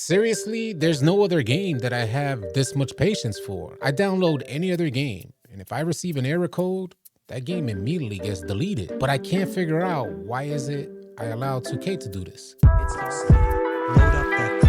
Seriously, there's no other game that I have this much patience for. I download any other game, and if I receive an error code, that game immediately gets deleted. But I can't figure out why is it I allow 2K to do this. It's AllCity. Load up that clip.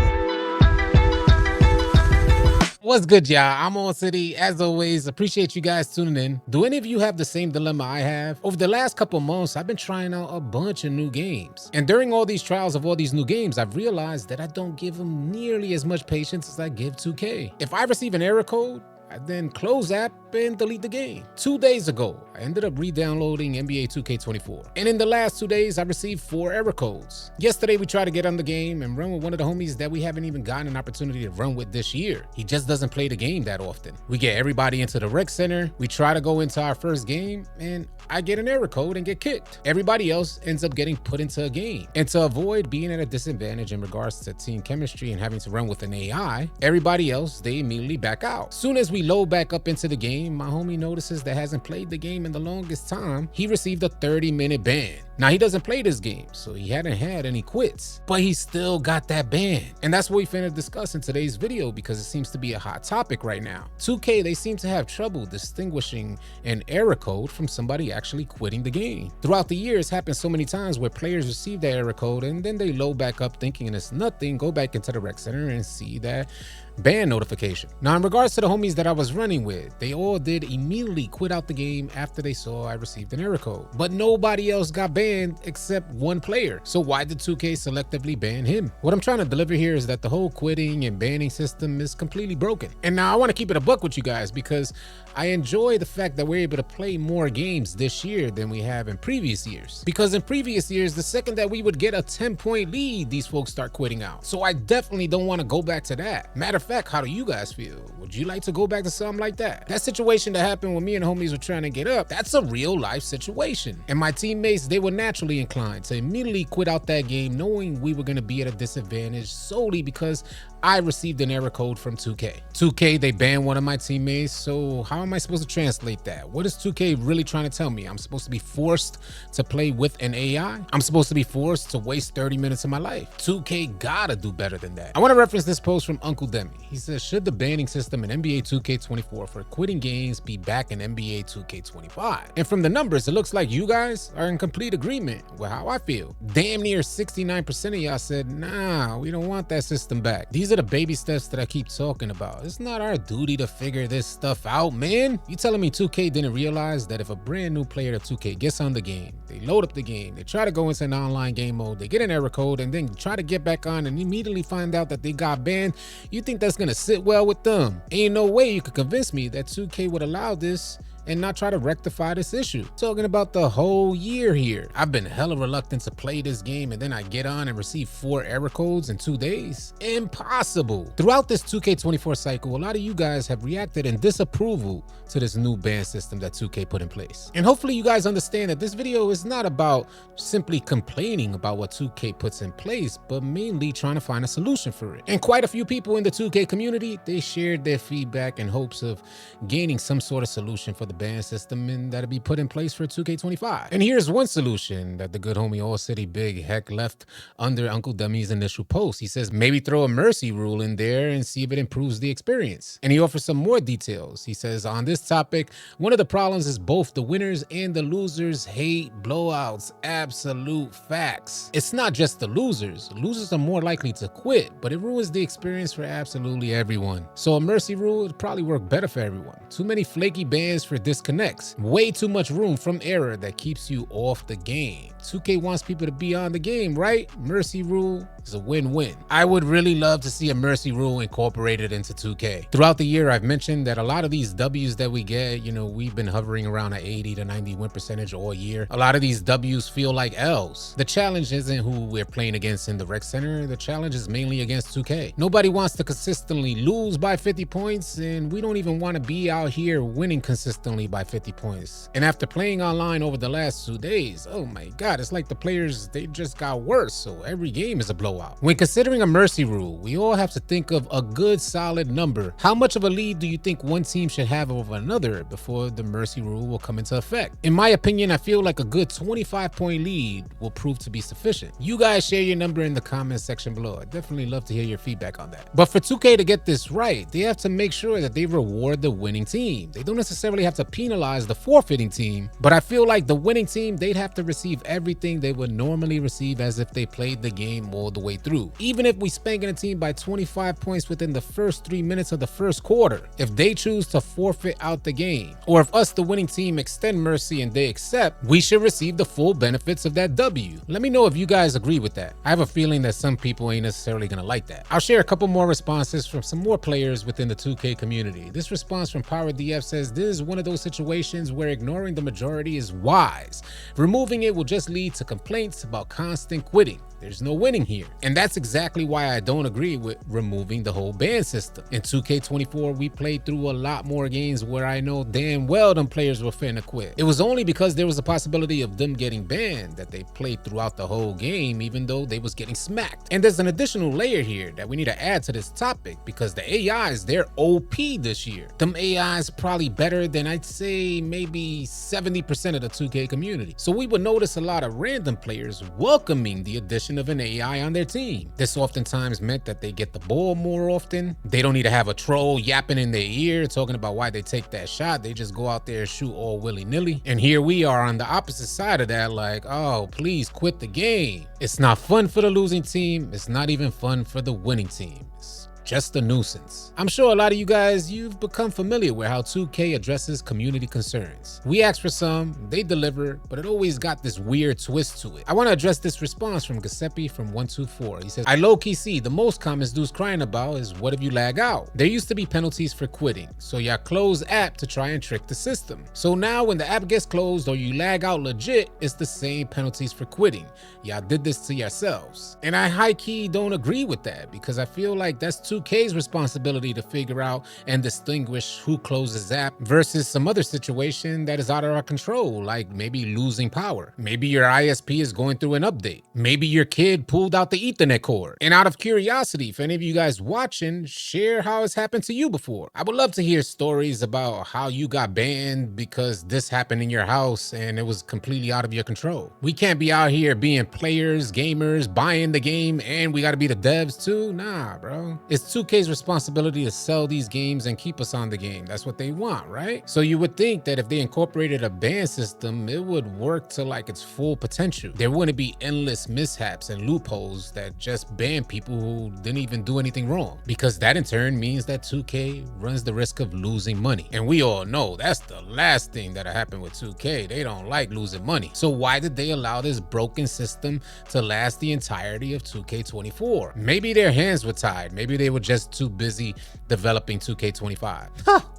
What's good, y'all? I'm AllCity. As always, appreciate you guys tuning in. Do any of you have the same dilemma I have? Over the last couple months, I've been trying out a bunch of new games. And during all these trials of all these new games, I've realized that I don't give them nearly as much patience as I give 2K. If I receive an error code, I then close app and delete the game. 2 days ago, I ended up re-downloading NBA 2K24. And in the last 2 days, I received 4 error codes. Yesterday, we tried to get on the game and run with one of the homies that we haven't even gotten an opportunity to run with this year. He just doesn't play the game that often. We get everybody into the rec center. We try to go into our first game and I get an error code and get kicked. Everybody else ends up getting put into a game. And to avoid being at a disadvantage in regards to team chemistry and having to run with an AI, everybody else, they immediately back out. Soon as we load back up into the game, my homie notices that hasn't played the game in the longest time. He received a 30-minute ban. Now, he doesn't play this game, so he hadn't had any quits, but he still got that ban. And that's what we finna discuss in today's video because it seems to be a hot topic right now. 2K, they seem to have trouble distinguishing an error code from somebody actually quitting the game. Throughout the years, it's happened so many times where players receive that error code and then they load back up thinking it's nothing, go back into the rec center and see that ban notification. Now, in regards to the homies that I was running with, they all did immediately quit out the game after they saw I received an error code. But nobody else got banned except one player. So why did 2K selectively ban him? What I'm trying to deliver here is that the whole quitting and banning system is completely broken. And now I want to keep it a buck with you guys because I enjoy the fact that we're able to play more games this year than we have in previous years. Because in previous years, the second that we would get a 10-point lead, these folks start quitting out. So I definitely don't want to go back to that. Matter of fact, how do you guys feel? Would you like to go back to something like that? That situation that happened when me and the homies were trying to get up, that's a real life situation. And my teammates, they were naturally inclined to immediately quit out that game knowing we were going to be at a disadvantage solely because I received an error code from 2K. 2K, they banned one of my teammates, so how am I supposed to translate that? What is 2K really trying to tell me? I'm supposed to be forced to play with an AI? I'm supposed to be forced to waste 30 minutes of my life? 2K gotta do better than that. I want to reference this post from Uncle Demi. He says, should the banning system in NBA 2K24 for quitting games be back in NBA 2K25? And from the numbers, it looks like you guys are in complete agreement with how I feel. Damn near 69% of y'all said, nah, we don't want that system back. These are the baby steps that I keep talking about. It's not our duty to figure this stuff out, man. You telling me 2K didn't realize that if a brand new player to 2K gets on the game, they load up the game, they try to go into an online game mode, they get an error code, and then try to get back on and immediately find out that they got banned, you think that's gonna sit well with them? Ain't no way you could convince me that 2K would allow this and not try to rectify this issue. Talking about the whole year here. I've been hella reluctant to play this game and then I get on and receive 4 error codes in 2 days. Impossible. Throughout this 2K24 cycle, a lot of you guys have reacted in disapproval to this new ban system that 2K put in place. And hopefully you guys understand that this video is not about simply complaining about what 2K puts in place, but mainly trying to find a solution for it. And quite a few people in the 2K community, they shared their feedback in hopes of gaining some sort of solution for the ban system and that'll be put in place for 2K25. And here's one solution that the good homie AllCity Big Heck left under Uncle Demi's initial post. He says maybe throw a mercy rule in there and see if it improves the experience. And he offers some more details. He says on this topic, one of the problems is both the winners and the losers hate blowouts. Absolute facts. It's not just the losers. Losers are more likely to quit, but it ruins the experience for absolutely everyone. So a mercy rule would probably work better for everyone. Too many flaky bans for disconnects. Way too much room from error that keeps you off the game. 2K wants people to be on the game, right? Mercy rule is a win-win. I would really love to see a mercy rule incorporated into 2K. Throughout the year, I've mentioned that a lot of these W's that we get, we've been hovering around an 80 to 90 win percentage all year. A lot of these W's feel like L's. The challenge isn't who we're playing against in the rec center. The challenge is mainly against 2K. Nobody wants to consistently lose by 50 points, and we don't even want to be out here winning consistently consistently by 50 points. And after playing online over the last 2 days, oh my god, it's like the players, they just got worse, so every game is a blowout. When considering a mercy rule, we all have to think of a good solid number. How much of a lead do you think one team should have over another before the mercy rule will come into effect? In my opinion, I feel like a good 25-point lead will prove to be sufficient. You guys share your number in the comment section below. I'd definitely love to hear your feedback on that. But for 2K to get this right, they have to make sure that they reward the winning team. They don't necessarily have to penalize the forfeiting team, but I feel like the winning team, they'd have to receive everything they would normally receive as if they played the game all the way through. Even if we spanking a team by 25 points within the first 3 minutes of the first quarter, if they choose to forfeit out the game, or if us, the winning team, extend mercy and they accept, we should receive the full benefits of that W. Let me know if you guys agree with that. I have a feeling that some people ain't necessarily gonna like that. I'll share a couple more responses from some more players within the 2K community. This response from PowerDF says, this is one of those situations where ignoring the majority is wise. Removing it will just lead to complaints about constant quitting. There's no winning here. And that's exactly why I don't agree with removing the whole ban system. In 2K24, we played through a lot more games where I know damn well them players were finna quit. It was only because there was a possibility of them getting banned that they played throughout the whole game, even though they was getting smacked. And there's an additional layer here that we need to add to this topic, because the AIs, they're OP this year. Them AIs probably better than, I'd say, maybe 70% of the 2K community. So we would notice a lot of random players welcoming the addition of an AI on their team. This oftentimes meant that they get the ball more often. They don't need to have a troll yapping in their ear talking about why they take that shot. They just go out there and shoot all willy-nilly. And here we are on the opposite side of that, like, oh, please quit the game. It's not fun for the losing team. It's not even fun for the winning team. It's just a nuisance. I'm sure a lot of you guys, you've become familiar with how 2K addresses community concerns. We ask for some, they deliver, but it always got this weird twist to it. I want to address this response from Giuseppe from 124. He says, I low-key see the most comments dudes crying about is what if you lag out? There used to be penalties for quitting, so y'all close app to try and trick the system. So now when the app gets closed or you lag out legit, it's the same penalties for quitting. Y'all did this to yourselves. And I high-key don't agree with that, because I feel like that's 2K's responsibility to figure out and distinguish who closes app versus some other situation that is out of our control, like maybe losing power. Maybe your ISP is going through an update. Maybe your kid pulled out the Ethernet cord. And out of curiosity, if any of you guys watching, share how it's happened to you before. I would love to hear stories about how you got banned because this happened in your house and it was completely out of your control. We can't be out here being players, gamers, buying the game, and we got to be the devs too. Nah, bro. It's 2K's responsibility to sell these games and keep us on the game. That's what they want, right? So you would think that if they incorporated a ban system, it would work to like its full potential. There wouldn't be endless mishaps and loopholes that just ban people who didn't even do anything wrong, because that in turn means that 2K runs the risk of losing money. And we all know that's the last thing that'll happen with 2K. They don't like losing money. So why did they allow this broken system to last the entirety of 2K24? Maybe their hands were tied. Maybe they were just too busy developing 2K25.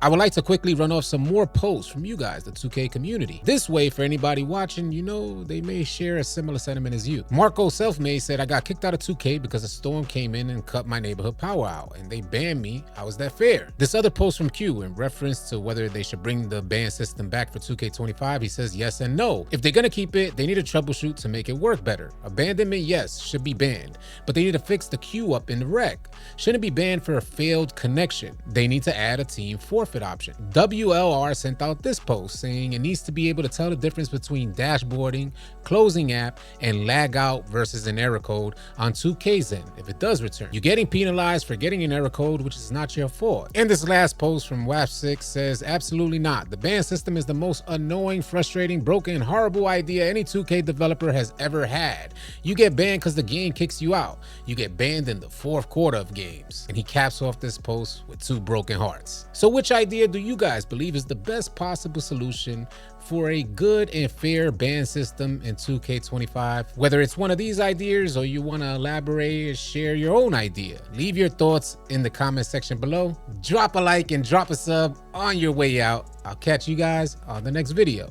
I would like to quickly run off some more posts from you guys, the 2K community. This way, for anybody watching, you know, they may share a similar sentiment as you. Marco Selfmade said, I got kicked out of 2K because a storm came in and cut my neighborhood power out, and they banned me. How is that fair? This other post from Q, in reference to whether they should bring the ban system back for 2K25, he says yes and no. If they're gonna keep it, they need to troubleshoot to make it work better. Abandonment, yes, should be banned, but they need to fix the queue up in the rec. Shouldn't be banned for a failed connection. They need to add a team forfeit option. WLR sent out this post saying it needs to be able to tell the difference between dashboarding, closing app, and lag out versus an error code on 2K's end if it does return. You're getting penalized for getting an error code, which is not your fault. And this last post from WAF6 says, absolutely not. The ban system is the most annoying, frustrating, broken, horrible idea any 2K developer has ever had. You get banned because the game kicks you out. You get banned in the fourth quarter of games. And he caps off this post with 2 broken hearts. So which idea do you guys believe is the best possible solution for a good and fair ban system in 2K25? Whether it's one of these ideas or you want to elaborate or share your own idea, leave your thoughts in the comment section below. Drop a like and drop a sub on your way out. I'll catch you guys on the next video.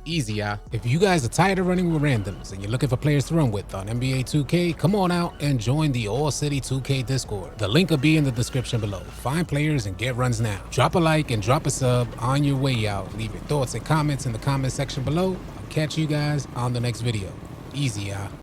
Easy, y'all. If you guys are tired of running with randoms and you're looking for players to run with on NBA 2K, come on out and join the AllCity 2K Discord. The link will be in the description below. Find players and get runs now. Drop a like and drop a sub on your way out. Leave your thoughts and comments in the comment section below. I'll catch you guys on the next video. Easy, y'all.